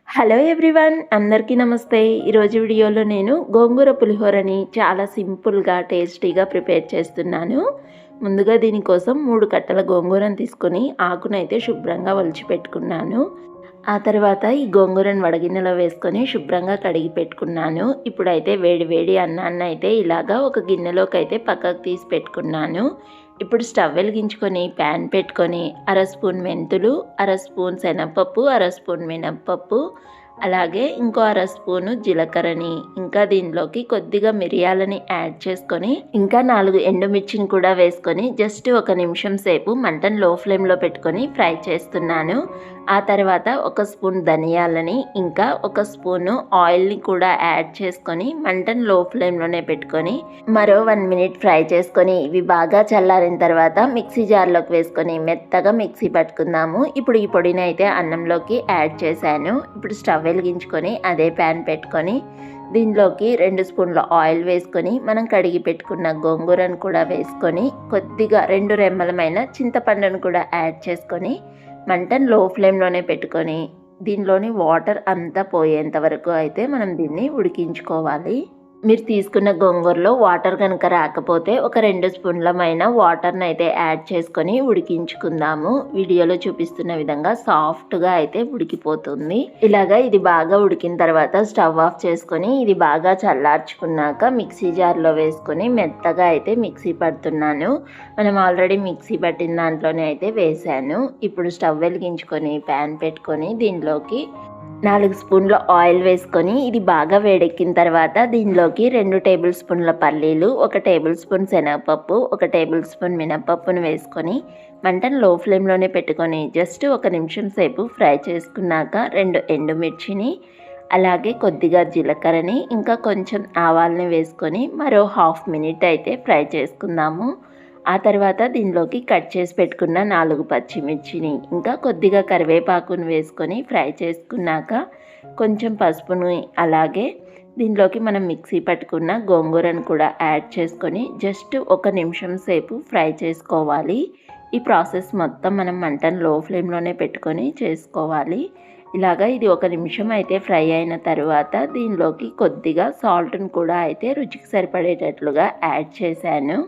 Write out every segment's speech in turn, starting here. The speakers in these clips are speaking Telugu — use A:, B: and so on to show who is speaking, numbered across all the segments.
A: హలో ఎవ్రీవన్, అందరికీ నమస్తే. ఈరోజు వీడియోలో నేను గోంగూర పులిహోరని చాలా సింపుల్గా టేస్టీగా ప్రిపేర్ చేస్తున్నాను. ముందుగా దీనికోసం 3 కట్టల గోంగూరను తీసుకొని ఆకునైతే శుభ్రంగా ఒలిచిపెట్టుకున్నాను. ఆ తర్వాత ఈ గోంగూరను వడగిన్నెలో వేసుకొని శుభ్రంగా కడిగి పెట్టుకున్నాను. ఇప్పుడైతే వేడి వేడి అన్నాన్ని అయితే ఇలాగా ఒక గిన్నెలోకి అయితే పక్కకు తీసి పెట్టుకున్నాను. ఇప్పుడు స్టవ్ వెలిగించుకొని ప్యాన్ పెట్టుకొని అర స్పూన్ మెంతులు, అర స్పూన్ శనగపప్పు, అర స్పూన్ మినప్పప్పు, అలాగే ఇంకో అర స్పూను జీలకర్రని, ఇంకా దీనిలోకి కొద్దిగా మిరియాలని యాడ్ చేసుకొని ఇంకా 4 ఎండుమిర్చిని కూడా వేసుకొని జస్ట్ 1 నిమిషం సేపు మంటను లో ఫ్లేమ్లో పెట్టుకొని ఫ్రై చేస్తున్నాను. ఆ తర్వాత 1 స్పూన్ ధనియాలని ఇంకా 1 స్పూను ఆయిల్ని కూడా యాడ్ చేసుకొని మంటను లో ఫ్లేమ్లోనే పెట్టుకొని మరో 1 మినిట్ ఫ్రై చేసుకొని ఇవి బాగా చల్లారిన తర్వాత మిక్సీ జార్లోకి వేసుకొని మెత్తగా మిక్సీ పట్టుకుందాము. ఇప్పుడు ఈ పొడిని అయితే అన్నంలోకి యాడ్ చేశాను. ఇప్పుడు స్టవ్ వెలిగించుకొని అదే ప్యాన్ పెట్టుకొని దీనిలోకి 2 స్పూన్ల ఆయిల్ వేసుకొని మనం కడిగి పెట్టుకున్న గోంగూరను కూడా వేసుకొని కొద్దిగా 2 రెమ్మలమైన చింతపండును కూడా యాడ్ చేసుకొని మంటను లో ఫ్లేమ్లోనే పెట్టుకొని దీనిలోని వాటర్ అంతా పోయేంత వరకు అయితే మనం దీన్ని ఉడికించుకోవాలి. మీరు తీసుకున్న గోంగూరలో వాటర్ కనుక రాకపోతే ఒక 2 స్పూన్లమైన వాటర్ని అయితే యాడ్ చేసుకొని ఉడికించుకుందాము. వీడియోలో చూపిస్తున్న విధంగా సాఫ్ట్గా అయితే ఉడికిపోతుంది. ఇలాగా ఇది బాగా ఉడికిన తర్వాత స్టవ్ ఆఫ్ చేసుకొని ఇది బాగా చల్లార్చుకున్నాక మిక్సీ జార్లో వేసుకొని మెత్తగా అయితే మిక్సీ పడుతున్నాను. మనం ఆల్రెడీ మిక్సీ పట్టిన దాంట్లోనే అయితే వేసాను. ఇప్పుడు స్టవ్ వెలిగించుకొని ప్యాన్ పెట్టుకొని దీనిలోకి 4 స్పూన్ల ఆయిల్ వేసుకొని ఇది బాగా వేడెక్కిన తర్వాత దీనిలోకి 2 టేబుల్ స్పూన్ల పల్లీలు, 1 టేబుల్ స్పూన్ శనగపప్పు, 1 టేబుల్ స్పూన్ మినపప్పును వేసుకొని మంటను లో ఫ్లేమ్లోనే పెట్టుకొని జస్ట్ 1 నిమిషం సేపు ఫ్రై చేసుకున్నాక 2 ఎండుమిర్చిని, అలాగే కొద్దిగా జీలకర్రని ఇంకా కొంచెం ఆవాల్ని వేసుకొని మరో హాఫ్ మినిట్ అయితే ఫ్రై చేసుకుందాము. ఆ తర్వాత దీనిలోకి కట్ చేసి పెట్టుకున్న 4 పచ్చిమిర్చిని ఇంకా కొద్దిగా కరివేపాకును వేసుకొని ఫ్రై చేసుకున్నాక కొంచెం పసుపుని, అలాగే దీనిలోకి మనం మిక్సీ పట్టుకున్న గోంగూరను కూడా యాడ్ చేసుకొని జస్ట్ 1 నిమిషం సేపు ఫ్రై చేసుకోవాలి. ఈ ప్రాసెస్ మొత్తం మనం మంటను లో ఫ్లేమ్లోనే పెట్టుకొని చేసుకోవాలి. ఇలాగా ఇది 1 నిమిషం అయితే ఫ్రై అయిన తర్వాత దీనిలోకి కొద్దిగా సాల్ట్ను కూడా అయితే రుచికి సరిపడేటట్లుగా యాడ్ చేశాను.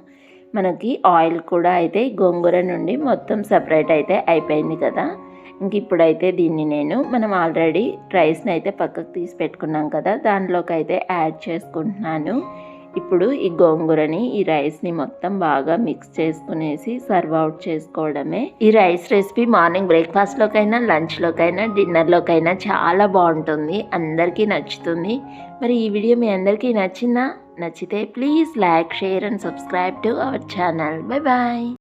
A: మనకి ఆయిల్ కూడా అయితే గోంగూర నుండి మొత్తం సపరేట్ అయితే అయిపోయింది కదా. ఇంక ఇప్పుడైతే దీన్ని మనం ఆల్రెడీ రైస్ని అయితే పక్కకు తీసి పెట్టుకున్నాం కదా, దానిలోకి అయితే యాడ్ చేసుకుంటున్నాను. ఇప్పుడు ఈ గోంగూరని ఈ రైస్ని మొత్తం బాగా మిక్స్ చేసుకునేసి సర్వ్ అవుట్ చేసుకోవడమే. ఈ రైస్ రెసిపీ మార్నింగ్ బ్రేక్ఫాస్ట్లోకైనా, లంచ్లోకైనా, డిన్నర్లోకైనా చాలా బాగుంటుంది, అందరికీ నచ్చుతుంది. మరి ఈ వీడియో మీ అందరికీ నచ్చిందా? నచ్చితే please like, share and subscribe to our channel. Bye bye.